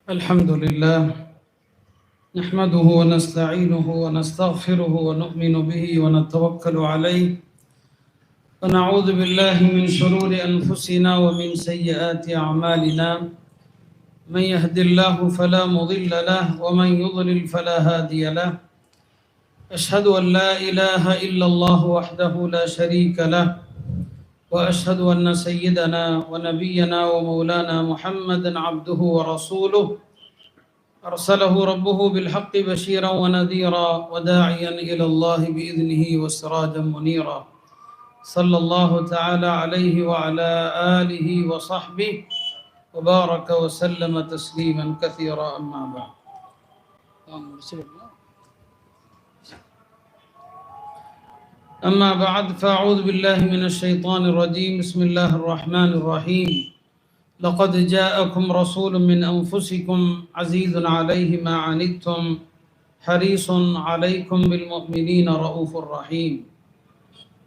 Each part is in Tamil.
الحمد لله نحمده ونستعينه ونستغفره ونؤمن به ونتوكل عليه ونعوذ بالله من شرور أنفسنا ومن سيئات أعمالنا من يهد الله فلا مضل له ومن يضلل فلا هادي له أشهد أن لا إله إلا الله وحده لا شريك له وأشهد أن سيدنا ونبينا ومولانا محمدا عبده ورسوله أرسله ربه بالحق بشيرا ونذيرا وداعيا إلى الله بإذنه وسراجا منيرا صلى الله تعالى عليه وعلى آله وصحبه وبارك وسلم تسليما كثيرا أما بعد أما بعد فأعوذ بالله من الشيطان الرجيم بسم الله الرحمن الرحيم لقد جاءكم رسول من أنفسكم عزيز عليه ما عنتم حريص عليكم بالمؤمنين رؤوف رحيم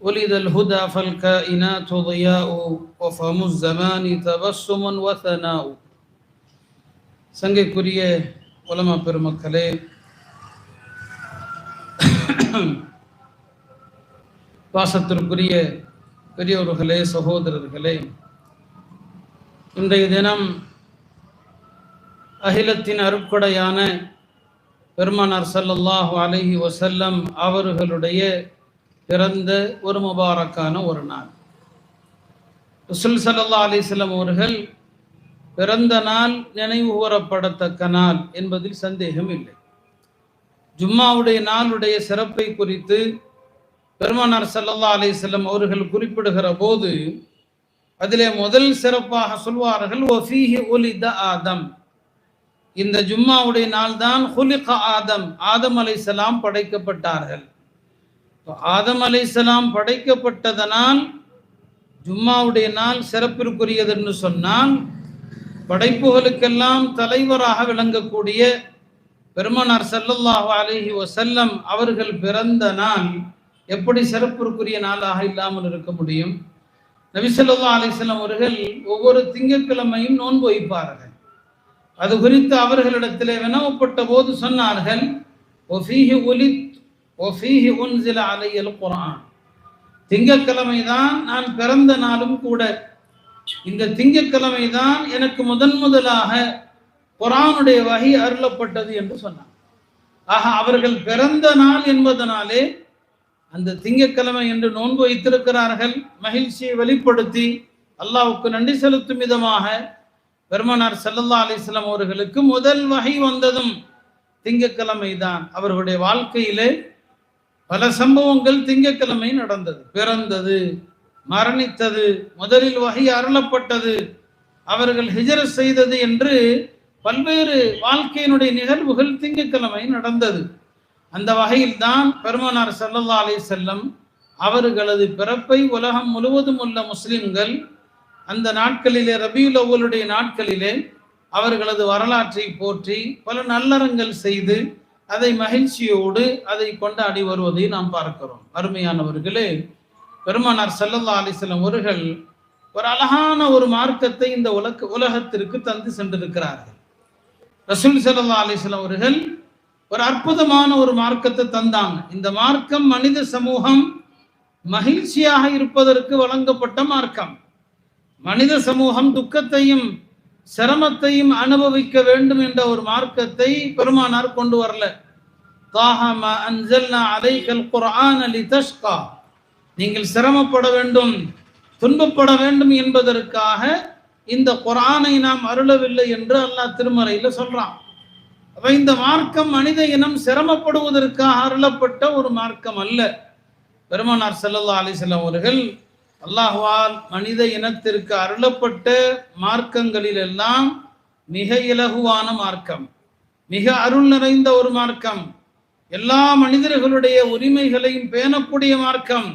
ولد الهدى فالكائنات ضياء وفم الزمان تبسم وثناء சங்கைக்குரிய உலமா பெருமக்களே, பாசத்திற்குரிய பெரியோர்களே, சகோதரர்களே, இன்றைய தினம் அகிலத்தின் அருட்கொடையான பெருமானார் ஸல்லல்லாஹு அலைஹி வஸல்லம் அவர்களுடைய பிறந்த ஒரு முபாரக்கான ஒரு நாள். ரசூல் ஸல்லல்லாஹு அலைஹி வஸல்லம் அவர்கள் பிறந்த நாள் நினைவு கூறப்படத்தக்க நாள் என்பதில் சந்தேகம் இல்லை. ஜும்மாவுடைய நாளுடைய சிறப்பை குறித்து பெருமானார் ஸல்லல்லாஹு அலைஹி வஸல்லம் அவர்கள் குறிப்பிடுகிற போது அதிலே முதல் சிறப்பாக சொல்வார்கள் வஃபீஹி உலித ஆதம், இந்த ஜும்மாவுடைய நாள் தான் ஹுலிக ஆதம், ஆதம் அலைஹிஸ்ஸலாம் படைக்கப்பட்டார்கள். ஆதம் அலைஹிஸ்ஸலாம் படைக்கப்பட்டதனால் ஜும்மாவுடைய நாள் சிறப்பிற்குரியது என்று சொன்னால், படைப்புகளுக்கெல்லாம் தலைவராக விளங்கக்கூடிய பெருமானார் ஸல்லல்லாஹு அலைஹி வஸல்லம் அவர்கள் பிறந்த நாள் எப்படி சிறப்பிற்குரிய நாளாக இல்லாமல் இருக்க முடியும்? நபி ஸல்லல்லாஹு அலைஹி வஸல்லம் அவர்கள் ஒவ்வொரு திங்கட்கிழமையும் நோன்பு வைப்பார்கள். அது குறித்து அவர்களிடத்திலே வினவப்பட்ட போது சொன்னார்கள், வஃபீஹி உலித் வஃபீஹி உன்ஸில அலையல் குர்ஆன், திங்கட்கிழமை தான் நான் பிறந்த நாளும் கூட, இந்த திங்கட்கிழமை தான் எனக்கு முதலாக குர்ஆனுடைய வஹி அருளப்பட்டது என்று சொன்னார். ஆக அவர்கள் பிறந்த நாள் என்பதனாலே அந்த திங்கட்கிழமை என்று நோன்பு வைத்திருக்கிறார்கள். மகிழ்ச்சியை வெளிப்படுத்தி அல்லாஹ்வுக்கு நன்றி செலுத்தும் விதமாக பெருமானார் ஸல்லல்லாஹு அலைஹி வஸல்லம் அவர்களுக்கு முதல் வஹி வந்ததும் திங்கட்கிழமை தான். அவர்களுடைய வாழ்க்கையிலே பல சம்பவங்கள் திங்கட்கிழமை நடந்தது. பிறந்தது, மரணித்தது, முதலில் வஹி அருளப்பட்டது, அவர்கள் ஹிஜ்ரத் செய்தது என்று பல்வேறு வாழ்க்கையினுடைய நிகழ்வுகள் திங்கட்கிழமை நடந்தது. அந்த வகையில் தான் பெருமானார் ஸல்லல்லாஹு அலைஹி வஸல்லம் அவர்களது பிறப்பை உலகம் முழுவதும் உள்ள முஸ்லிம்கள் அந்த நாட்களிலே, ரபியுல் அவ்வலுடைய நாட்களிலே அவர்களது வரலாற்றை போற்றி பல நல்லறங்கள் செய்து அதை மகிழ்ச்சியோடு அதை கொண்டாடி வருவதை நாம் பார்க்கிறோம். அருமையானவர்களே, பெருமானார் ஸல்லல்லாஹு அலைஹி வஸல்லம் அவர்கள் ஒரு அழகான ஒரு மார்க்கத்தை இந்த உலகத்திற்கு தந்து சென்றிருக்கிறார்கள். ரசூல் ஸல்லல்லாஹு அலைஹி வஸல்லம் அவர்கள் ஒரு அற்புதமான ஒரு மார்க்கத்தை தந்தாங்க. இந்த மார்க்கம் மனித சமூகம் மகிழ்ச்சியாக இருப்பதற்கு வழங்கப்பட்ட மார்க்கம். மனித சமூகம் துக்கத்தையும் சிரமத்தையும் அனுபவிக்க வேண்டும் என்ற ஒரு மார்க்கத்தை பெருமானார் கொண்டு வரல. தாஹம அன்ஸல்னா அலைக்கல் குர்ஆன லிதஷ்கா, நீங்கள் சிரமப்பட வேண்டும், துன்பப்பட வேண்டும் என்பதற்காக இந்த குர்ஆனை நாம் அருளவில்லை என்று அல்லாஹ் திருமறையில சொல்றான். இந்த மார்க்கம் மனித இனம் சிரமப்படுவதற்காக அருளப்பட்ட ஒரு மார்க்கம் அல்ல. பெருமானார் ஸல்லல்லாஹு அலைஹி வஸல்லம் அவர்கள் அல்லாஹ்வால் மனித இனத்திற்கு அருளப்பட்ட மார்க்கங்களில் எல்லாம் மிக இலகுவான மார்க்கம், மிக அருள் நிறைந்த ஒரு மார்க்கம், எல்லா மனிதர்களுடைய உரிமைகளையும் பேணக்கூடிய மார்க்கம்,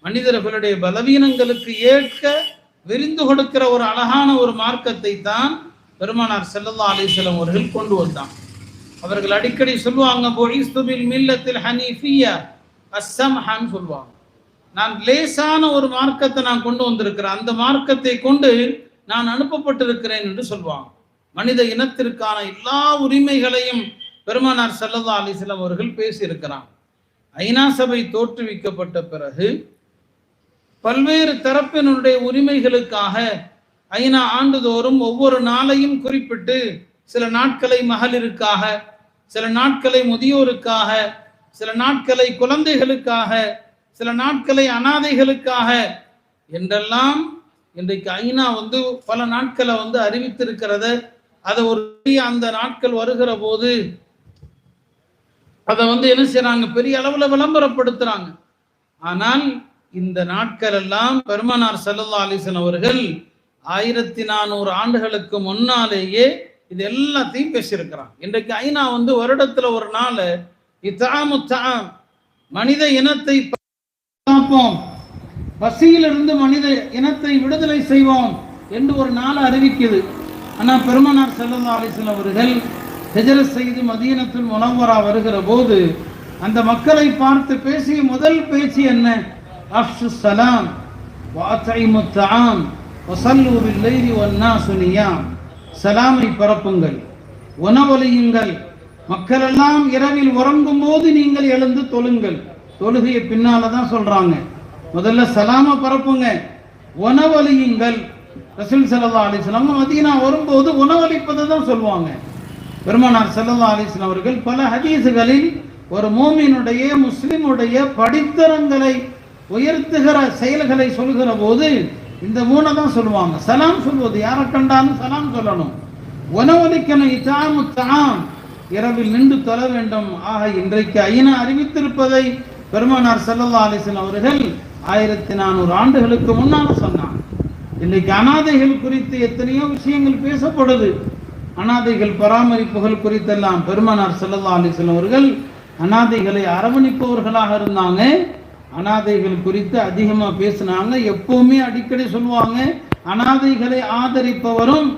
மனிதர்களுடைய பலவீனங்களுக்கு ஏற்க விரிந்து கொடுக்கிற ஒரு அழகான ஒரு மார்க்கத்தை தான் பெருமானார் ஸல்லல்லாஹு அலைஹி வஸல்லம் அவர்கள் கொண்டு வந்தாங்க. அவர்கள் அடிக்கடி சொல்லுவாங்க, புஇஸ்து பில் மில்லத்தில் ஹனீஃபியா அஸ்ஸம்ஹான்னு சொல்லுவாங்க. நான் லேசான ஒரு மார்க்கத்தை நான் கொண்டு வந்திருக்கிறேன், அந்த மார்க்கத்தை கொண்டு நான் அனுப்பப்பட்டிருக்கிறேன் என்று சொல்வாங்க. மனித இனத்திற்கான எல்லா உரிமைகளையும் பெருமானார் ஸல்லல்லாஹு அலைஹி வஸல்லம் அவர்கள் பேசியிருக்கிறார். ஐநா சபை தோற்றுவிக்கப்பட்ட பிறகு பல்வேறு தரப்பினுடைய உரிமைகளுக்காக ஐநா ஆண்டுதோறும் ஒவ்வொரு நாளையும் குறிப்பிட்டு சில நாட்களை மகளிருக்காக, சில நாட்களை முதியோருக்காக, சில நாட்களை குழந்தைகளுக்காக, சில நாட்களை அனாதைகளுக்காக என்றெல்லாம் இன்றைக்கு ஐநா பல நாட்களை அறிவித்திருக்கிறத அதை ஒரு அந்த நாட்கள் வருகிற போது அதை என்ன செய்யறாங்க, பெரிய அளவுல விளம்பரப்படுத்துறாங்க. ஆனால் இந்த நாட்கள் எல்லாம் பெருமானார் ஸல்லல்லாஹு அலைஹி வஸல்லம் அவர்கள் 1400 ஆண்டுகளுக்கு முன்னாலேயே இது எல்லாத்தையும் பேசியிருக்கிறாங்க. இன்றைக்கு ஐநா வருடத்துல ஒரு நாள் மனித இனத்தை காப்போம், பசியிலிருந்து மனித இனத்தை விடுதலை செய்வோம் என்று ஒரு நாள் அறிவிக்குது. ஆனா பெருமானார் ஸல்லல்லாஹு அலைஹி வஸல்லம் அவர்கள் ஹிஜ்ரத் செய்து மதீனத்துல் முனவ்வரா வருகிற போது அந்த மக்களை பார்த்து பேசிய முதல் பேச்சு என்ன? அஃஷு ஸலாம் வஅத்இமு த்ஆம் வஸல்லு பில்-லைலி வன்-நாஸு நியாம். சலாமை பரப்புங்கள், உணவளியுங்கள், மக்கள் எல்லாம் இரவில் உறங்கும் போது நீங்கள் எழுந்து தொழுங்கள். தொழுகையை பின்னாலதான் சொல்றாங்க. முதல்ல சலாம பரப்புங்க, உணவளியுங்கள். ரசூல் ஸல்லல்லாஹு அலைஹி வஸல்லம் மதீனா வரும்போது உணவளிப்பதை தான் சொல்லுவாங்க. பெருமானார் ஸல்லல்லாஹு அலைஹி வஸல்லம் அவர்கள் பல ஹதீஸுகளில் ஒரு மூமினுடைய முஸ்லிமுடைய படித்தரங்களை உயர்த்துகிற செயல்களை சொல்கிற போது இந்த மூணை தான் சொல்லுவாங்க. சலாம் சொல்வது, யாரை கண்டாலும் சலாம் சொல்லணும், உணவளிக்கணும், இத்தாமு தாம், இரவில் நின்று தொழ வேண்டும். ஆக இன்றைக்கு ஐநா அறிவித்திருப்பதை பெருமானார் ஸல்லல்லாஹு அலைஹி வஸல்லம் அவர்கள் 1400 ஆண்டுகளுக்கு முன்னால் சொன்னாங்க. இன்னைக்கு அனாதைகள் குறித்து எத்தனையோ விஷயங்கள் பேசப்படுது. அனாதைகள் பராமரிப்புகள் குறித்தெல்லாம் பெருமானார் ஸல்லல்லாஹு அலைஹி வஸல்லம் அவர்கள் அனாதைகளை அரவணைப்பவர்களாக இருந்தாங்க. அனாதைகள் குறித்து அதிகமா பேசினாங்க. எப்பவுமே அடிக்கடி சொல்லுவாங்க, அனாதைகளை ஆதரிப்பவரும்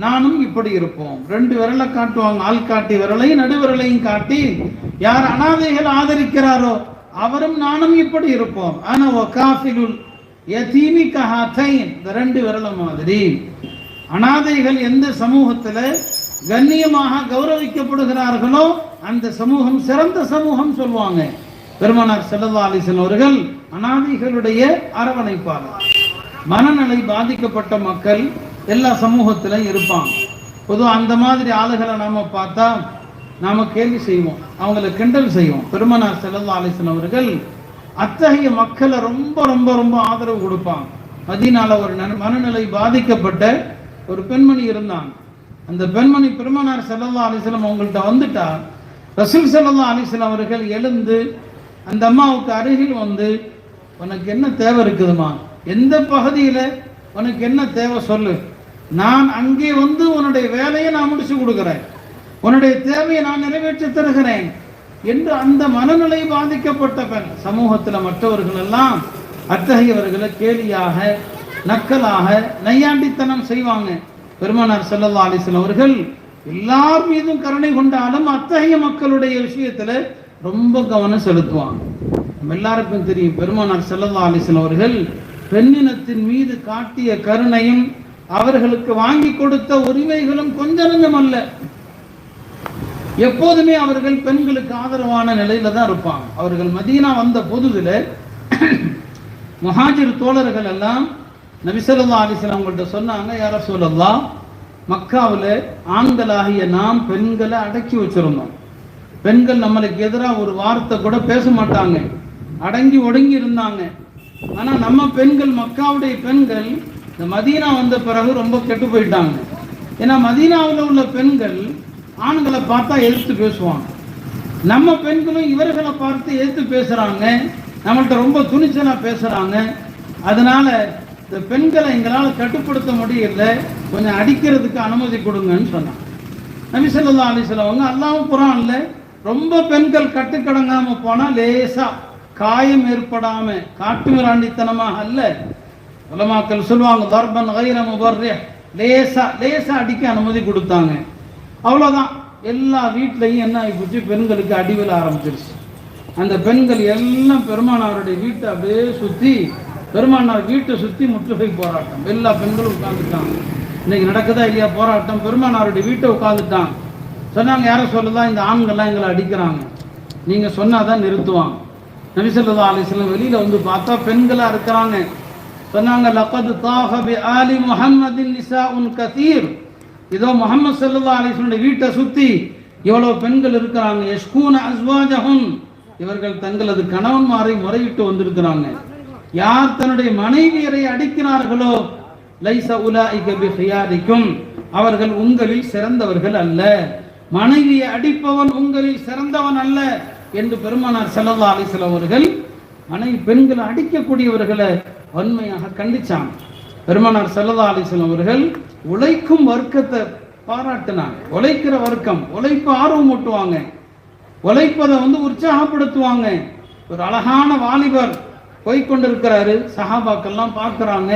நானும் இப்படி இருப்போம். 2 விரலை காட்டுவாங்க, ஆள்காட்டி விரலை நடுவிரலையும் காட்டி, யார் அனாதைகள் ஆதரிக்கிறாரோ அவரும் நானும் இப்படி இருப்போம். ஆனா வகாஃபிலுல் யதீமி கஹாதைன், இந்த 2 விரல மாதிரி. அனாதைகள் எந்த சமூகத்துல கண்ணியமாக கௌரவிக்கப்படுகிறார்களோ அந்த சமூகம் சிறந்த சமூகம் சொல்லுவாங்க. பெருமானார் ஸல்லல்லாஹு அலைஹி வஸல்லம் அவர்கள் அனாதைகளுடைய அரவணைப்பாளர். மனநிலை பாதிக்கப்பட்ட மக்கள் எல்லா சமூகத்திலும் இருப்பாங்க. பொதுவாக அந்த மாதிரி ஆளுகளை நாம பார்த்தா நாம கேள்வி செய்வோம், அவங்களை கிண்டல் செய்வோம். பெருமானார் ஸல்லல்லாஹு அலைஹி வஸல்லம் அவர்கள் அத்தகைய மக்களை ரொம்ப ரொம்ப ரொம்ப ஆதரவு கொடுப்பாங்க. மதீனால ஒரு மனநிலை பாதிக்கப்பட்ட ஒரு பெண்மணி இருந்தாங்க. அந்த பெண்மணி பெருமானார் ஸல்லல்லாஹு அலைஹி வஸல்லம் அவங்கள்ட்ட வந்துட்டா ரசூல் ஸல்லல்லாஹு அலைஹி வஸல்லம் அவர்கள் எழுந்து அந்த அம்மாவுக்கு அருகில் உனக்கு என்ன தேவை இருக்குதுமா, எந்த பகுதியில உனக்கு என்ன தேவை சொல்லு, நான் அங்கே உன்னுடைய வேலையை நான் முடிச்சு கொடுக்கிறேன், உன்னுடைய தேவையை நான் நிறைவேற்றி தருகிறேன் என்று அந்த மனநிலை பாதிக்கப்பட்ட பெண். சமூகத்தில் மற்றவர்கள் எல்லாம் அத்தகையவர்களை கேலியாக, நக்கலாக, நையாண்டித்தனம் செய்வாங்க. பெருமானார் ஸல்லல்லாஹு அலைஹி வஸல்லம் அவர்கள் எல்லார் மீதும் கருணை கொண்டாலும் அத்தகைய மக்களுடைய விஷயத்துல ரொம்ப கவனம் செலுத்துவாங்க. நம்ம எல்லாருக்கும் தெரியும், பெருமானார் ஸல்லல்லாஹு அலைஹி வஸல்லம் அவர்கள் பெண்ணினத்தின் மீது காட்டிய கருணையும் அவர்களுக்கு வாங்கி கொடுத்த உரிமைகளும் கொஞ்சம் நஞ்சம் அல்ல. எப்போதுமே அவர்கள் பெண்களுக்கு ஆதரவான நிலையில தான் இருப்பாங்க. அவர்கள் மதீனா வந்த பொழுதுல முஹாஜிர் தோழர்கள் எல்லாம் நபி ஸல்லல்லாஹு அலைஹி வஸல்லம் அவங்கள்ட்ட சொன்னாங்க, யா ரசூலல்லாஹ், மக்காவில் ஆண்களாகிய நாம் பெண்களை அடக்கி வச்சிருந்தோம். பெண்கள் நம்மளுக்கு எதிராக ஒரு வார்த்தை கூட பேச மாட்டாங்க, அடங்கி ஒடுங்கி இருந்தாங்க. ஆனா நம்ம பெண்கள், மக்காவுடைய பெண்கள் இந்த மதீனா வந்த பிறகு ரொம்ப கெட்டு போயிட்டாங்க. ஏன்னா மதீனாவில் உள்ள பெண்கள் ஆண்களை பார்த்தா எதிர்த்து பேசுவாங்க. நம்ம பெண்களும் இவர்களை பார்த்து எதிர்த்து பேசுறாங்க, நம்மள்கிட்ட ரொம்ப துணிச்சலா பேசுறாங்க. அதனால இந்த பெண்களை எங்களால் கட்டுப்படுத்த முடியல, கொஞ்சம் அடிக்கிறதுக்கு அனுமதி கொடுங்கன்னு சொன்னாங்க. நபி ஸல்லல்லாஹு அலைஹி வஸல்லம் அவங்க அல்லாஹ் குர்ஆன்ல ரொம்ப பெண்கள் கட்டுக்கடங்காம போனா லேசா காயம் ஏற்படாம காட்டு மிராண்டித்தனமாக அல்ல, உலமாக்கள் சொல்லுவாங்க தர்பன் கைர முபர்ரிஹ், லேசா லேசா அடிக்க அனுமதி கொடுத்தாங்க. அவ்வளவுதான். எல்லா வீட்லையும் என்ன ஆகிப்போச்சு, பெண்களுக்கு அடிவில ஆரம்பிச்சிருச்சு. அந்த பெண்கள் எல்லாம் பெருமானாருடைய வீட்டை அப்படியே சுத்தி, பெருமானார் வீட்டை சுத்தி முற்றுகை போராட்டம். எல்லா பெண்களும் உட்கார்ந்துட்டாங்க. இன்னைக்கு நடக்குதா இல்லையா போராட்டம். பெருமானாருடைய வீட்டை உட்காந்துட்டான். சொன்னாங்க, யாரை சொல்லுதான் இந்த ஆண்கள்லாம் எங்களை அடிக்கிறாங்க, நீங்க சொன்னாதான் நிறுத்துவாங்க. நபி ஸல்லல்லாஹு அலைஹி வஸல்லம் வெளியில வந்து பார்த்தா பெண்களா இருக்கிறாங்க. சொன்னாங்க, லகத் தாஹ பி ஆலி முஹம்மதின் நிசாஉன் கதீர். இதோ முஹம்மது ஸல்லல்லாஹு அலைஹி வஸல்லம் வீட்டை சுத்தி இவ்வளவு பெண்கள் இருக்கிறாங்க. யஷ்கூன அஸ்வாஜஹும், இவர்கள் தங்களது கணவன்மாரை முறையிட்டு வந்திருக்கிறாங்க. யார் தன்னுடைய மனைவியரை அடிக்கிறார்களோ லைஸ உலாயிக பிஹியாரிக்கும், அவர்கள் உங்களில் சிறந்தவர்கள் அல்ல. மனைவியை அடிப்பவன் உங்களில் சிறந்தவன் அல்ல என்று பெருமானார் ஸல்லல்லாஹு அலைஹி வஸல்லம் அவர்கள் மனைவி பெண்களை அடிக்கக்கூடியவர்களை வன்மையாக கண்டிச்சாங்க. பெருமானார் ஸல்லல்லாஹு அலைஹி வஸல்லம் அவர்கள் உழைக்கும் வர்க்கத்தை பாராட்டினாங்க. உழைக்கிற வர்க்கம், உழைப்பு ஆர்வம் ஊட்டுவாங்க, உழைப்பதை உற்சாகப்படுத்துவாங்க. ஒரு அழகான வாலிபர் போய்கொண்டிருக்கிறாரு, சஹாபாக்கெல்லாம் பார்க்குறாங்க,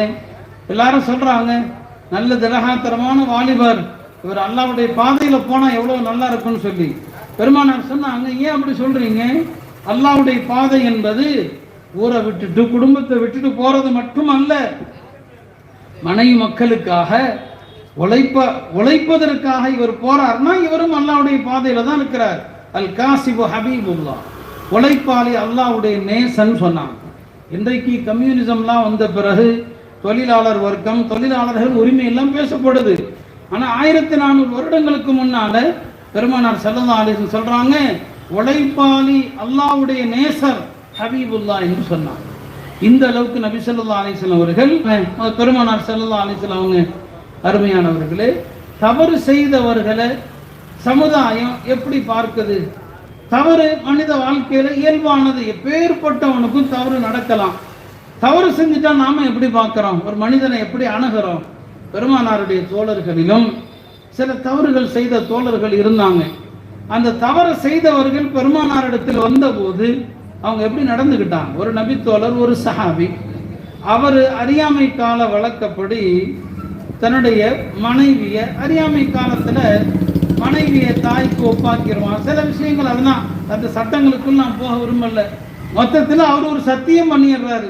எல்லாரும் சொல்றாங்க, நல்ல திலகாத்திரமான வாலிபர், இவர் அல்லாஹ்வுடைய பாதையில போனா எவ்வளவு நல்லா இருக்கும்னு சொல்லி. பெருமானார் சொன்னாங்க, ஏன் அப்படி சொல்றீங்க? அல்லாஹ்வுடைய பாதை என்பது ஊரை விட்டுட்டு குடும்பத்தை விட்டுட்டு போறது மட்டும் அல்ல, மனைவி மக்களுக்காக உழைப்பதற்காக இவர் போறார்னா இவரும் அல்லாஹ்வுடைய பாதையில தான் இருக்கிறார். அல் காசிபு ஹபீபுல்லாஹ், உழைப்பாளி அல்லாஹ்வுடைய நேசன் சொன்னாங்க. இன்றைக்கு கம்யூனிசம்லாம் வந்த பிறகு தொழிலாளர் வர்க்கம், தொழிலாளர்கள் உரிமை எல்லாம் பேசப்படுது. ஆனா 1400 வருடங்களுக்கு முன்னால பெருமானார் ஸல்லல்லாஹு அலைஹி வஸல்லம் சொல்றாங்க, உழைப்பாளி அல்லாஹ்வுடைய நேசர் ஹபீபுல்லாஹ் என்று சொன்னாங்க. இந்த அளவுக்கு நபி ஸல்லல்லாஹு அலைஹி வஸல்லம் அவர்கள், பெருமானார் ஸல்லல்லாஹு அலைஹி வஸல்லம் அவங்க அருமையானவர்களே, தவறு செய்தவர்களை சமுதாயம் எப்படி பார்க்குது? தவறு மனித வாழ்க்கையில இயல்பானது, எப்பேற்பட்டவனுக்கும் தவறு நடக்கலாம். தவறு செஞ்சுட்டா நாம எப்படி பார்க்கிறோம்? ஒரு மனிதனை எப்படி அணுகிறோம்? பெருமானாருடைய தோழர்களிலும் சில தவறுகள் செய்த தோழர்கள் இருந்தாங்க. அந்த தவறு செய்தவர்கள் பெருமானாரிடத்தில் வந்தபோது அவங்க எப்படி நடந்துக்கிட்டாங்க? ஒரு நபி தோழர், ஒரு சஹாபி, அவர் அறியாமை கால வழக்கப்படி தன்னுடைய மனைவிய அறியாமை காலத்துல மனைவியை தாய்க்கு ஒப்பாக்கிடுவான். சில விஷயங்கள் அதெல்லாம் அந்த சட்டங்களுக்குள் நான் போக விரும்பல. மொத்தத்தில் அவர் ஒரு சத்தியம் பண்ணிடுறாரு,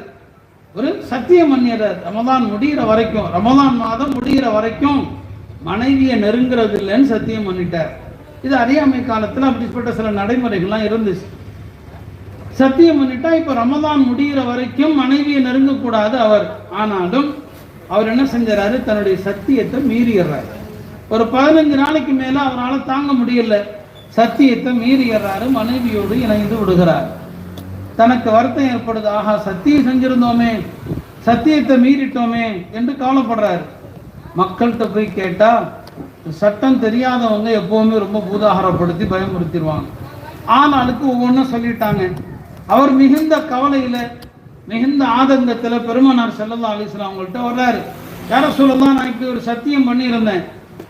ரமதான் முடிகிற வரைக்கும், ரமதான் மாதம் முடிகிற வரைக்கும் மனைவியை நெருங்கிறது இல்லைன்னு சத்தியம் பண்ணிட்டார். இது அறியாமை காலத்தில் அப்படிப்பட்ட சில நடைமுறைகள்லாம் இருந்துச்சு. சத்தியம் பண்ணிட்டா இப்ப ரமதான் முடிகிற வரைக்கும் மனைவியை நெருங்கக்கூடாது அவர். ஆனாலும் அவர் என்ன செஞ்சாரு? தன்னுடைய சத்தியத்தை மீறிடுறாரு. ஒரு 15 நாளைக்கு மேல அவரால் தாங்க முடியல, சத்தியத்தை மீறிடுறாரு, மனைவியோடு இணைந்து விடுகிறார். தனக்கு வருத்தம் ஏற்படுது, ஆஹா சத்தியம் செஞ்சிருந்தோமே, சத்தியத்தை மீறிட்டோமே என்று கவலைப்படுறாரு. மக்கள்கிட்ட போய் கேட்டா, சட்டம் தெரியாதவங்க எப்பவுமே ரொம்ப பூதாகரப்படுத்தி பயமுறுத்திடுவாங்க. ஆனாலுக்கு ஒவ்வொன்றும் சொல்லிட்டாங்க. அவர் மிகுந்த கவலையில, மிகுந்த ஆதங்கத்துல பெருமானார் ஸல்லல்லாஹு அலைஹி வஸல்லம் அவங்கள்ட்ட வர்றாரு. யார சொல்லலாம், நான் இப்படி ஒரு சத்தியம் பண்ணியிருந்தேன்,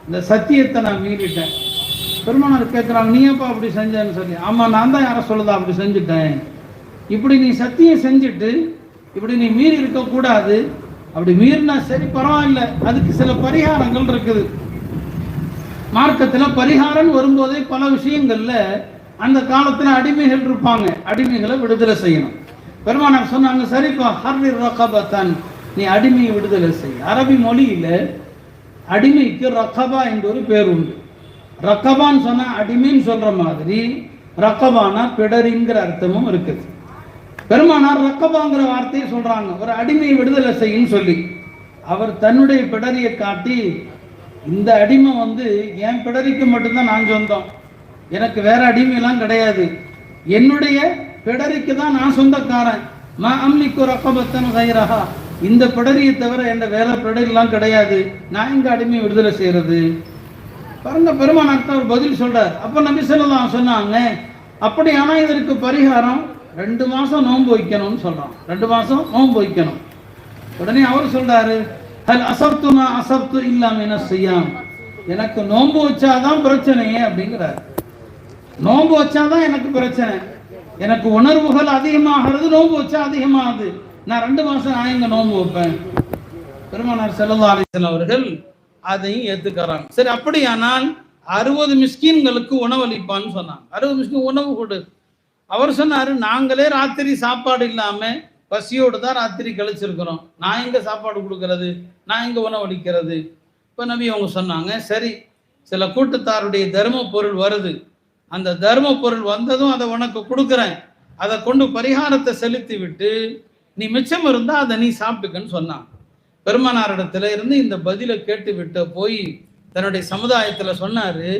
இந்த சத்தியத்தை நான் மீறிட்டேன். பெருமானார் கேட்குறாங்க, நீ எப்போ அப்படி செஞ்சேன்னு சொல்லி. ஆமா, நான் தான் யார சொல்லுதா அப்படி செஞ்சுட்டேன். இப்படி நீ சத்தியம் செஞ்சுட்டு இப்படி நீ மீறி இருக்கக்கூடாது. அப்படி மீறினா சரி, பரவாயில்ல, அதுக்கு சில பரிகாரங்கள் இருக்குது. மார்க்கத்தில் பரிகாரம் வரும்போதே பல விஷயங்கள்ல அந்த காலத்துல அடிமைகள் இருப்பாங்க, அடிமைகளை விடுதலை செய்யணும். பெருமானார் சொன்னாங்க, சரிப்பா, ஹர்ரிர் ரகபத்தன், நீ அடிமையை விடுதலை செய். அரபி மொழியில அடிமைக்கு ரகபா என்ற ஒரு பேர் உண்டு. ரகபான்னு சொன்னா அடிமைன்னு சொல்ற மாதிரி ரகபானா பிடரிங்கிற அர்த்தமும் இருக்குது. பெருமானார் ரக்கபாங்கிற வார்த்தையை சொல்றாங்க, ஒரு அடிமையை விடுதலை செய்யும் சொல்லி. அவர் தன்னுடைய பிடரியை காட்டி, இந்த அடிமை என் பிடரிக்கு மட்டும்தான் நான் சொந்தம், எனக்கு வேற அடிமையெல்லாம் கிடையாது, என்னுடைய பிடரிக்கு தான் நான் சொந்தக்காரன். மா அம்லிக்கு ரக்கபத்தன் கைரஹா, இந்த பிடரியை தவிர என் வேற பிடரிலாம் கிடையாது, நான் இங்க அடிமையை விடுதலை செய்யறது. பாருங்க, பெருமானார் ஒரு பதில் சொல்றார். அப்ப நபி ஸல்லல்லாஹு அலைஹி சொன்னாங்க, அப்படியானா இதற்கு பரிகாரம் 2 மாசம் நோன்பு வைக்கணும்னு சொல்றான். 2 மாசம் நோன்பு வைக்கணும். உடனே அவர் சொல்றாரு, ஹல் அஸப்து மா அஸப்து இல்லா மின ஸியாம், எனக்கு நோன்பு வச்சாதான் பிரச்சனையே அப்படிங்கிறார். நோன்பு வச்சாதான் எனக்கு பிரச்சனை, எனக்கு உணர்வுகள் அதிகமாகிறது, நோன்பு வச்சா அதிகமாகுது, நான் 2 மாசம் நான் எங்க நோன்பு வைப்பேன். பெருமானார் ஸல்லல்லாஹு அலைஹி வஸல்லம் அவர்கள் அதையும் ஏத்துக்கிறாங்க. சரி, அப்படியானால் 60 மிஸ்கீன்களுக்கு உணவளிப்பான்னு சொன்னாங்க. 60 மிஸ்கீன் உணவு கொடு. அவர் சொன்னாரு, நாங்களே ராத்திரி சாப்பாடு இல்லாம பசியோடு தான் ராத்திரி கழிச்சிருக்கிறோம், நான் எங்க சாப்பாடு கொடுக்கறது, நான் எங்க உணவளிக்கிறது. இப்போ நபி அவங்க சொன்னாங்க, சரி சில கூட்டத்தாருடைய தர்ம பொருள் வருது, அந்த தர்ம பொருள் வந்ததும் அதை உனக்கு கொடுக்குறேன், அதை கொண்டு பரிகாரத்தை செலுத்தி விட்டு நீ மிச்சம் இருந்தா அதை நீ சாப்பிட்டுக்கன்னு சொன்னான். பெருமானாரிடத்துல இருந்து இந்த பதிலை கேட்டு விட்டு போய் தன்னுடைய சமுதாயத்துல சொன்னாரு,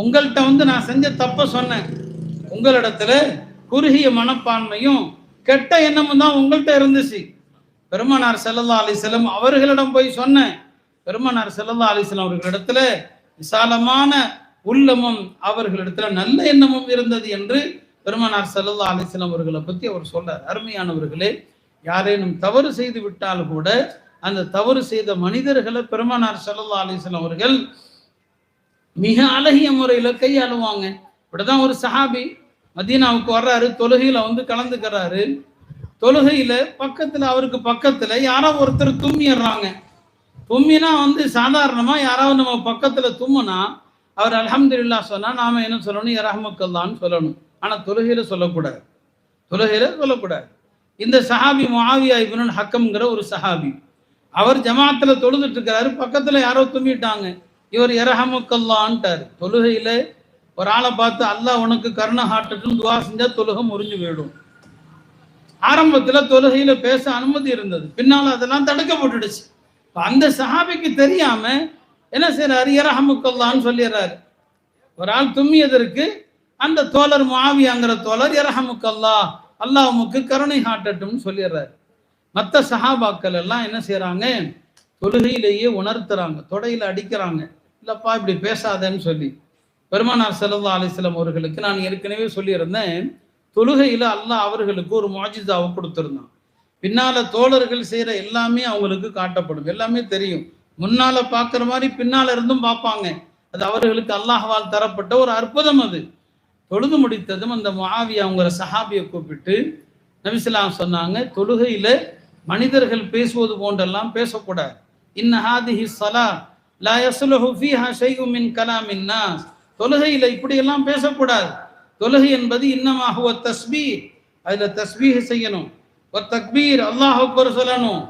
உங்கள்கிட்ட நான் செஞ்ச தப்ப சொன்னேன், உங்களிடத்துல குறுகிய மனப்பான்மையும் கெட்ட எண்ணமும் தான் உங்கள்கிட்ட இருந்துச்சு. பெருமானார் ஸல்லல்லாஹு அலைஹி வஸல்லம் அவர்களிடம் போய் சொன்னேன், பெருமானார் ஸல்லல்லாஹு அலைஹி வஸல்லம் அவர்களிடத்துல விசாலமான உள்ளமும் அவர்களிடத்துல நல்ல எண்ணமும் இருந்தது என்று பெருமானார் ஸல்லல்லாஹு அலைஹி வஸல்லம் அவர்களை பத்தி அவர் சொல்றார். அருமையானவர்களே, யாரேனும் தவறு செய்து விட்டால் கூட அந்த தவறு செய்த மனிதர்களை பெருமானார் ஸல்லல்லாஹு அலைஹி வஸல்லம் அவர்கள் மிக அழகிய முறையில கையாளுவாங்க. இப்படிதான் ஒரு சஹாபி மதீனாவுக்கு வர்றாரு, தொழுகையில கலந்துக்கிறாரு. தொழுகையில அவருக்கு பக்கத்துல யாரோ ஒருத்தர் தும்மிடுறாங்க. தும்மினா சாதாரணமா யாராவது நம்ம பக்கத்துல தும்முனா அவர் அல்ஹம்துலில்லாஹ் சொன்னா நாம என்ன சொல்லணும், யர்ஹமுக்கல்லாஹ்னு சொல்லணும். ஆனா தொழுகையில சொல்லக்கூடாது. இந்த சஹாபி முஆவியா இப்னுல் ஹக்கம்ங்கிற ஒரு சஹாபி, அவர் ஜமாத்துல தொழுதுட்டு இருக்கிறாரு, பக்கத்துல யாரோ தும்மிட்டாங்க, இவர் யர்ஹமுக்கல்லாஹ்ன்ட்டாரு. தொழுகையில ஒரு ஆளை பார்த்து அல்லாஹ் உனக்கு கருணை காட்டட்டும் துவா செஞ்சா தொழுகை முறிஞ்சு போயிடும். ஆரம்பத்துல தொழுகையில பேச அனுமதி இருந்தது, பின்னால அதெல்லாம் தடுக்கப்பட்டுடுச்சு. அந்த சஹாபிக்கு தெரியாம என்ன செய்யறாரு, யர்ஹமுக்கல்லாஹ்னு சொல்லிடுறாரு. ஒரு ஆள் தும்மியதற்கு அந்த தோழர் முஆவியாங்கிற தோழர் யர்ஹமுக்கல்லாஹ், அல்லாஹ் உமக்கு கருணை காட்டட்டும்னு சொல்லிடுறாரு. மற்ற சஹாபாக்கள் எல்லாம் என்ன செய்யறாங்க, தொழுகையிலேயே உணர்த்துறாங்க, தொடையில அடிக்கிறாங்க, இல்லப்பா இப்படி பேசாதேன்னு சொல்லி. பெருமானார் ஸல்லல்லாஹு அலைஹி வஸல்லம் அவர்களுக்கு நான் ஏற்கனவே சொல்லியிருந்தேன், தொழுகையில அல்லாஹ் அவர்களுக்கு ஒரு முஅஜிஸாவை கொடுத்திருந்தான். பின்னால தோழர்கள் செய்யற எல்லாமே அவங்களுக்கு காட்டப்படும், எல்லாமே தெரியும். முன்னால பார்க்குற மாதிரி பின்னால இருந்தும் பார்ப்பாங்க. அது அவர்களுக்கு அல்லாஹ்வால் தரப்பட்ட ஒரு அற்புதம். அது தொழுது முடித்ததும் அந்த முஆவியா அவங்கள சஹாபியை கூப்பிட்டு நபி ஸல்லல்லாஹு அலைஹி வஸல்லம் சொன்னாங்க, தொழுகையில மனிதர்கள் பேசுவது போன்றெல்லாம் பேசக்கூடாது. இன்ன ஹாதிஹி ஸலாத் லா யஸ்லுஹு ஃபீஹா ஷைஉம் மின் கலாமின் நாஸ். தொழுகையில இப்படியெல்லாம் பேசக்கூடாது. தொழுகை என்பது இன்னமா ஹுவ தஸ்பீஹ், அதுல தஸ்பீஹ் செய்யணும், தக்பீர் அல்லாஹ் அக்பர் சொல்லணும்,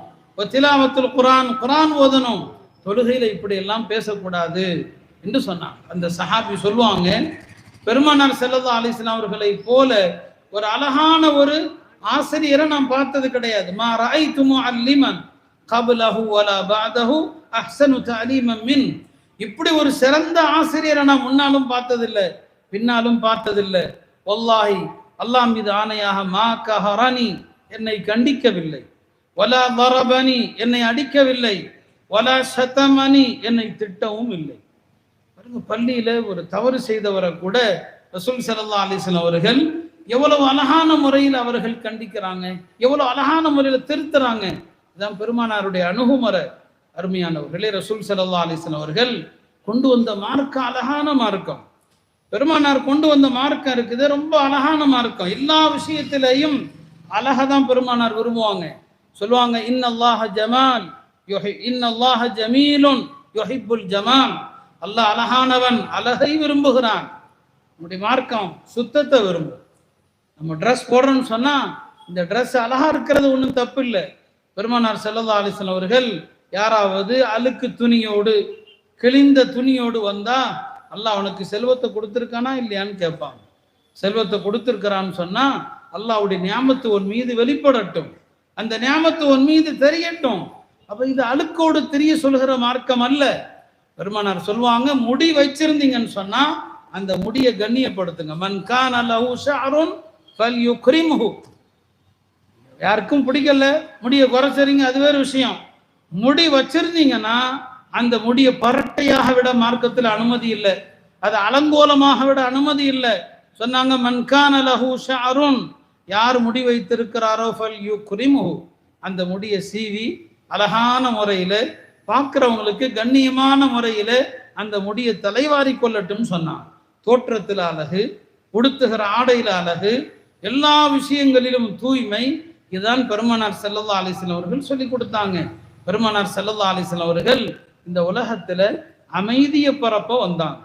திலாவத்துல் குர்ஆன், குர்ஆன் ஓதணும். தொழுகையில இப்படி எல்லாம் பேசக்கூடாது என்று சொன்னாங்க. அந்த சஹாபி சொல்லுவாங்க, பெருமானார் ஸல்லல்லாஹு அலைஹி வஸல்லம் அவர்களை போல ஒரு அழகான ஒரு ஆசிரியரை நான் பார்த்தது கிடையாது. மா ரஅய்து முஅல்லிமன் கப்லஹு வலா பஅதஹு அஹ்ஸனு தஅலீமன் மின். இப்படி ஒரு சிறந்த ஆசிரியரை நான் முன்னாலும் பார்த்ததில்லை, பின்னாலும் பார்த்ததில்லை. வல்லாஹி அல்லாஹ் மீது ஆணையாக, மா கஹரனி என்னை கண்டிக்கவில்லை, வலா தரபனி என்னை அடிக்கவில்லை, வலா ஷதமனி என்னை திட்டவும் இல்லை. பாருங்க, பள்ளியில ஒரு தவறு செய்தவரை கூட ரசூல் ஸல்லல்லாஹு அலைஹி வஸல்லம் அவர்கள் எவ்வளவு அழகான முறையில் அவர்கள் கண்டிக்கிறாங்க, எவ்வளவு அழகான முறையில் திருத்துறாங்க. இதுதான் பெருமானாருடைய அணுகுமுறை. அருமையானவர்களே, ரசூல் ஸல்லல்லாஹு அலைஹி வஸல்லம் அவர்கள் கொண்டு வந்த மார்க்கம் அழகான மார்க்கம். பெருமானார் கொண்டு வந்த மார்க்கம் இருக்குது, ரொம்ப அழகான மார்க்கம். எல்லா விஷயத்திலையும் அழகதான் பெருமானார் விரும்புவாங்க. சொல்லுவாங்க, இன்னல்லாஹ ஜமால் இன்னல்லாஹ ஜமீலுன் யுஹிப்புல் ஜமால். அல்லாஹ் அழகானவன், அழகை விரும்புகிறான். நம்முடைய மார்க்கம் சுத்தத்தை விரும்பும். நம்ம ட்ரெஸ் போடுறோம்னு சொன்னா இந்த ட்ரெஸ் அழகா இருக்கிறது ஒன்றும் தப்பு இல்லை. பெருமானார் ஸல்லல்லாஹு அலைஹி வஸல்லம் அவர்கள் யாராவது அழுக்கு துணியோடு கிழிந்த துணியோடு வந்தா அல்லாஹ் அவனுக்கு செல்வத்தை கொடுத்துருக்கானா இல்லையான்னு கேட்பாங்க. செல்வத்தை கொடுத்துருக்கிறான்னு சொன்னா அல்லாஹ்வுடைய நியாமத்து உன் மீது வெளிப்படட்டும், அந்த நியாமத்து உன் மீது தெரியட்டும். அப்ப இது அழுக்கோடு தெரிய சொல்கிற மார்க்கம் அல்ல. பெருமானார் சொல்லுவாங்க, முடி வச்சிருந்தீங்கன்னு சொன்னா அந்த முடியை கண்ணியப்படுத்துங்க. மன் கான லஹு ஷஅருன் ஃபல்யுக்ரிம்ஹு. யாருக்கும் பிடிக்கல, முடியை குறைச்சறீங்க, அது வேறு விஷயம். முடி வச்சிருந்தீங்கன்னா அந்த முடியை பரட்டையாக விட மார்க்கத்தில் அனுமதி இல்லை, அது அலங்கோலமாக விட அனுமதி இல்லை. சொன்னாங்க, மன் கான லஹு ஷஅருன், யார் முடி வைத்திருக்கிறாரோ ஃபல்யுக்ரிம்ஹு, அந்த முடியை சீவி அழகான முறையில பார்க்கிறவங்களுக்கு கண்ணியமான முறையில அந்த முடியை தலைவாரி கொள்ளட்டும் சொன்னான். தோற்றத்தில் அழகு, உடுத்துகிற ஆடையில அழகு, எல்லா விஷயங்களிலும் தூய்மை. இதுதான் பெருமானார் ஸல்லல்லாஹு அலைஹி வஸல்லம் அவர்கள் சொல்லி கொடுத்தாங்க. பெருமானார் ஸல்லல்லாஹு அலைஹி வஸல்லம் அவர்கள் இந்த உலகத்துல அமைதியை பரப்ப வந்தாங்க.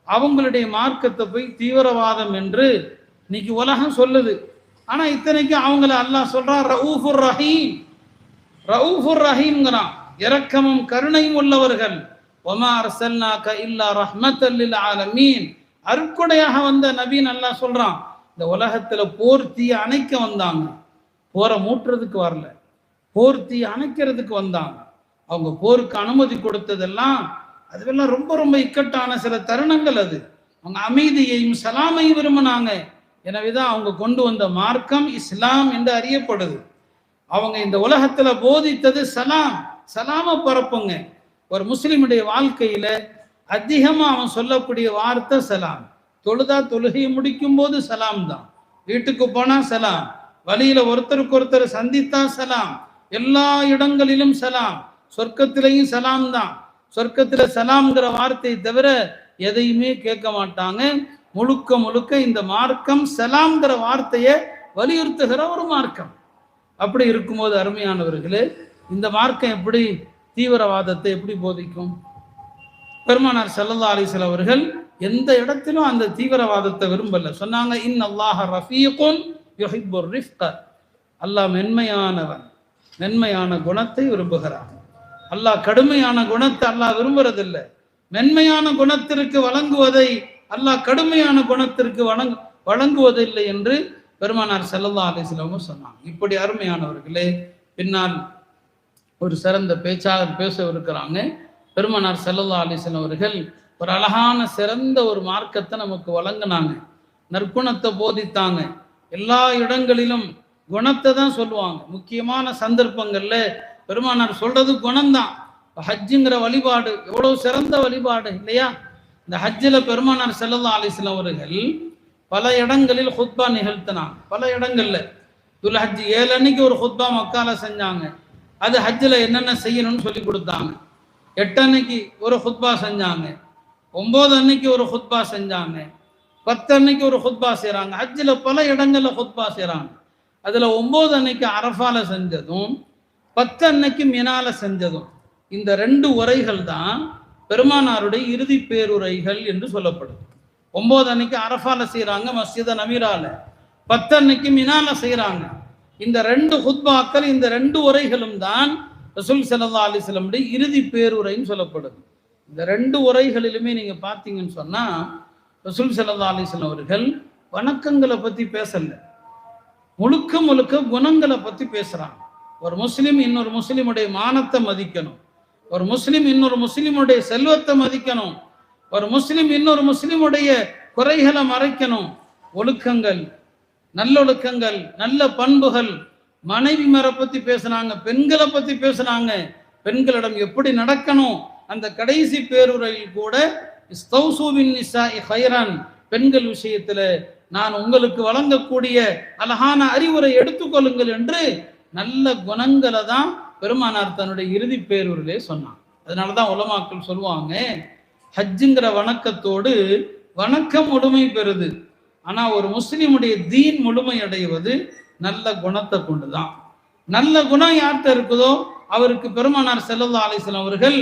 அவங்களுடைய மார்க்கத்தை போய் தீவிரவாதம் என்று இன்னைக்கு உலகம் சொல்லுது. ஆனா இத்தனைக்கு அவங்கள அல்லாஹ் சொல்றான், ரவுஃபுர் ரஹீம். ரவுஃபுர் ரஹீம்ங்கிறான், இரக்கமும் கருணையும் உள்ளவர்கள். வமா அர்சல்னாக இல்லா ரஹ்மத்தல் லில் ஆலமீன், அருட்கொடையாக வந்த நபின்னு அல்லாஹ் சொல்றான். இந்த உலகத்துல போர்த்திய அணைக்க வந்தாங்க, போரை மூட்டுறதுக்கு வரல, போர்த்தி அணைக்கிறதுக்கு வந்தாங்க. அவங்க போருக்கு அனுமதி கொடுத்ததெல்லாம் அதுவெல்லாம் ரொம்ப ரொம்ப இக்கட்டான சில தருணங்கள். அது அவங்க அமைதியையும் சலாமையும் விரும்பினாங்க. எனவேதான் அவங்க கொண்டு வந்த மார்க்கம் இஸ்லாம் என்று அறியப்படுது. அவங்க இந்த உலகத்துல போதித்தது சலாம், சலாம பரப்புங்க. ஒரு முஸ்லிமுடைய வாழ்க்கையில அதிகமா அவன் சொல்லக்கூடிய வார்த்தை சலாம். தொழுதா தொழுகையை முடிக்கும் போது சலாம் தான், வீட்டுக்கு போனா சலாம், வழியில ஒருத்தருக்கு ஒருத்தர் சந்தித்தா சலாம், எல்லா இடங்களிலும் சலாம், சொர்க்கத்திலையும் சலாம் தான். சொர்க்கத்துல சலாம்ங்கிற வார்த்தை தவிர எதையுமே கேட்க மாட்டாங்க. முழுக்க முழுக்க இந்த மார்க்கம் சலாம்ங்கிற வார்த்தையை வலியுறுத்துகிற ஒரு மார்க்கம். அப்படி இருக்கும்போது அருமையானவர்களே, இந்த மார்க்கம் எப்படி தீவிரவாதத்தை எப்படி போதிக்கும்? பெருமானார் ஸல்லல்லாஹு அலைஹி வஸல்லம் அவர்கள் எந்த இடத்திலும் அந்த தீவிரவாதத்தை விரும்பல. சொன்னாங்க, இன்னல்லாஹ ரஃபீகுன் யுஹிப்புர் ரிஃப்க, அல்லாஹ் மென்மையானவன், மென்மையான குணத்தை விரும்புகிறான். அல்லாஹ் கடுமையான குணத்தை அல்லாஹ் விரும்புறதில்லை. மென்மையான குணத்திற்கு வழங்குவதை அல்லாஹ் கடுமையான குணத்திற்கு வழங்குவதில்லை என்று பெருமானார் ஸல்லல்லாஹு அலைஹி வஸல்லம் சொன்னாங்க. இப்படி அருமையானவர்களே, பின்னால் ஒரு சிறந்த பேச்சாளர் பேச இருக்கிறாங்க. பெருமானார் ஸல்லல்லாஹு அலைஹி வஸல்லம் அவர்கள் ஒரு அழகான சிறந்த ஒரு மார்க்கத்தை நமக்கு வழங்கினாங்க, நற்குணத்தை போதித்தாங்க. எல்லா இடங்களிலும் குணத்தை தான் சொல்லுவாங்க. முக்கியமான சந்தர்ப்பங்கள்ல பெருமானார் சொல்றது குணம்தான். ஹஜ்ஜுங்கிற வழிபாடு எவ்வளவு சிறந்த வழிபாடு இல்லையா? இந்த ஹஜ்ஜில் பெருமானார் ஸல்லல்லாஹு அலைஹி வஸல்லம் அவர்கள் பல இடங்களில் ஹுத்பா நிகழ்த்தினாங்க. பல இடங்கள்ல துல் ஹஜ் 7 அன்னைக்கு ஒரு ஹுத்பா மக்கால செஞ்சாங்க. அது ஹஜ்ஜில் என்னென்ன செய்யணும்னு சொல்லி கொடுத்தாங்க. 8 அன்னைக்கு ஒரு ஹுத்பா செஞ்சாங்க, 9 அன்னைக்கு ஒரு ஹுத்பா செஞ்சாங்க, 10 அன்னைக்கு ஒரு ஹுத்பா செய்கிறாங்க. ஹஜ்ஜில் பல இடங்கள்ல ஹுத்பா செய்கிறாங்க. அதுல 9 அன்னைக்கு அரஃபால செஞ்சதும் 10 அன்னைக்கு மினால செஞ்சதும், இந்த 2 உரைகள் தான் பெருமானாருடைய இறுதி பேருரைகள் என்று சொல்லப்படும். 9 அன்னைக்கு அரஃபால செய்யறாங்க மஸ்ஜித நபீரால, 10 அன்னைக்கு மினால செய்யறாங்க. இந்த 2 ஹுத்பாக்கள், இந்த 2 உரைகளும் தான் ரசூல் ஸல்லல்லாஹு அலைஹி வஸல்லம் இறுதி பேருரைன்னு சொல்லப்படுது. இந்த 2 உரைகளிலுமே நீங்க பார்த்தீங்கன்னு சொன்னா ரசூல் ஸல்லல்லாஹு அலைஹி வஸல்லம் அவர்கள் வணக்கங்களை பத்தி பேசல, முழுக்க முழுக்க குணங்களை பத்தி பேசுறாங்க. ஒரு முஸ்லிம் இன்னொரு முஸ்லிமுடைய மானத்தை மதிக்கணும், ஒரு முஸ்லிம் இன்னொரு முஸ்லிமுடைய செல்வத்தை மதிக்கணும், ஒரு முஸ்லிம் இன்னொரு முஸ்லிமுடைய குறைகளை மறைக்கணும். ஒழுக்கங்கள், நல்லொழுக்கங்கள், நல்ல பண்புகள். மனைவி மரை பத்தி பேசுனாங்க, பெண்களை பத்தி பேசுனாங்க, பெண்களிடம் எப்படி நடக்கணும். அந்த கடைசி பேருரையில் கூட இஸ்தௌசூபின் நிசாஇ ஹைரன், பெண்கள் விஷயத்துல நான் உங்களுக்கு வழங்கக்கூடிய அழகான அறிவுரை எடுத்துக்கொள்ளுங்கள் என்று நல்ல குணங்களை தான் பெருமானார் தன்னுடைய இறுதி பேருரையிலே சொன்னான். அதனாலதான் உலமாக்கள் சொல்லுவாங்க, ஹஜ்ஜுங்கிற வணக்கத்தோடு வணக்கம் முழுமை பெறுது. ஆனா ஒரு முஸ்லிமுடைய தீன் முழுமை அடைவது நல்ல குணத்தை கொண்டுதான். நல்ல குணம் யார்கிட்ட இருக்குதோ அவருக்கு பெருமானார் ஸல்லல்லாஹு அலைஹி வஸல்லம் அவர்கள்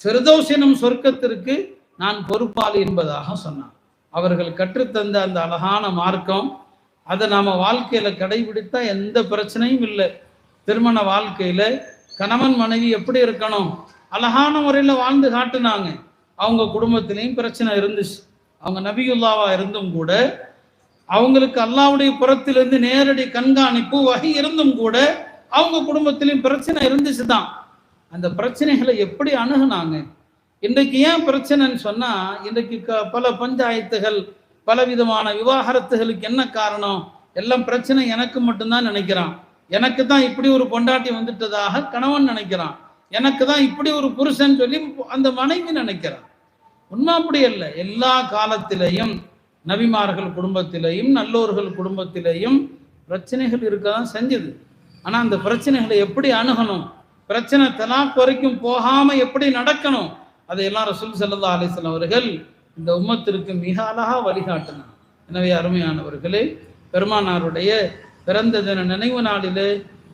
ஃபிர்தௌஸ் எனும் சொர்க்கத்திற்கு நான் பொறுப்பாளி என்பதாக சொன்னார். அவர்கள் கற்றுத்தந்த அந்த அழகான மார்க்கம், அதை நாம வாழ்க்கையில கடைபிடித்தா எந்த பிரச்சனையும் இல்லை. திருமண வாழ்க்கையில கணவன் மனைவி எப்படி இருக்கணும், அழகான முறையில வாழ்ந்து காட்டுனாங்க. அவங்க குடும்பத்திலையும் பிரச்சனை இருந்துச்சு. அவங்க நபியுல்லாவா இருந்தும் கூட, அவங்களுக்கு அல்லாஹ்வுடைய புறத்திலிருந்து நேரடி கண்காணிப்பு வகை இருந்தும் கூட அவங்க குடும்பத்திலையும் பிரச்சனை இருந்துச்சு தான். அந்த பிரச்சனைகளை எப்படி அணுகுனாங்க? இன்றைக்கு ஏன் பிரச்சனைன்னு சொன்னா, இன்றைக்கு பல பஞ்சாயத்துகள், பலவிதமான விவாகரத்துகளுக்கு என்ன காரணம்? எல்லாம் பிரச்சனை எனக்கு மட்டும்தான் நினைக்கிறான். எனக்கு தான் இப்படி ஒரு பொண்டாட்டி வந்துட்டதாக கணவன் நினைக்கிறான், எனக்கு தான் இப்படி ஒரு புருஷன் சொல்லி அந்த மனைவி நினைக்கிறான். உண்மை அப்படி அல்ல. எல்லா காலத்திலையும் நபிமார்கள் குடும்பத்திலையும் நல்லோர்கள் குடும்பத்திலையும் பிரச்சனைகள் இருக்கதான் செஞ்சது. ஆனா அந்த பிரச்சனைகளை எப்படி அணுகணும், பிரச்சனை தலாக் வரைக்கும் போகாம எப்படி நடக்கணும், அதையெல்லாம் ரசூல் ஸல்லல்லாஹு அலைஹி வஸல்லம் அவர்கள் இந்த உம்மத்திற்கு மிக அழகா வழிகாட்டினார். எனவே அருமையானவர்களே, பெருமானாருடைய பிறந்த தின நினைவு நாளிலே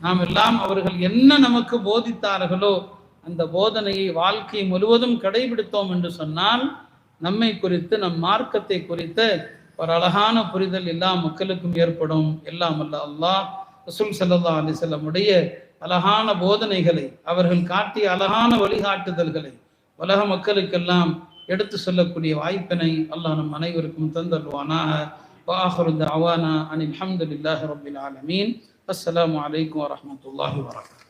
நாம் எல்லாம் அவர்கள் என்ன நமக்கு போதித்தார்களோ அந்த போதனையை வாழ்க்கை முழுவதும் கடைபிடித்தோம் என்று சொன்னால் நம்மை குறித்து, நம் மார்க்கத்தை குறித்த ஒரு அழகான புரிதல் எல்லா மக்களுக்கும் ஏற்படும். எல்லாம் அல்ல அல்லாஹ் ரசூல் ஸல்லல்லாஹு அலைஹி வஸல்லம் உடைய அழகான போதனைகளை, அவர்கள் காட்டிய அழகான வழிகாட்டுதல்களை உலக மக்களுக்கெல்லாம் எடுத்து சொல்லக்கூடிய வாய்ப்பினை அல்லாஹ் நம் அனைவருக்கும் தந்தல்வானாக. وآخر دعوانا أن الحمد لله رب العالمين. السلام عليكم ورحمة الله وبركاته.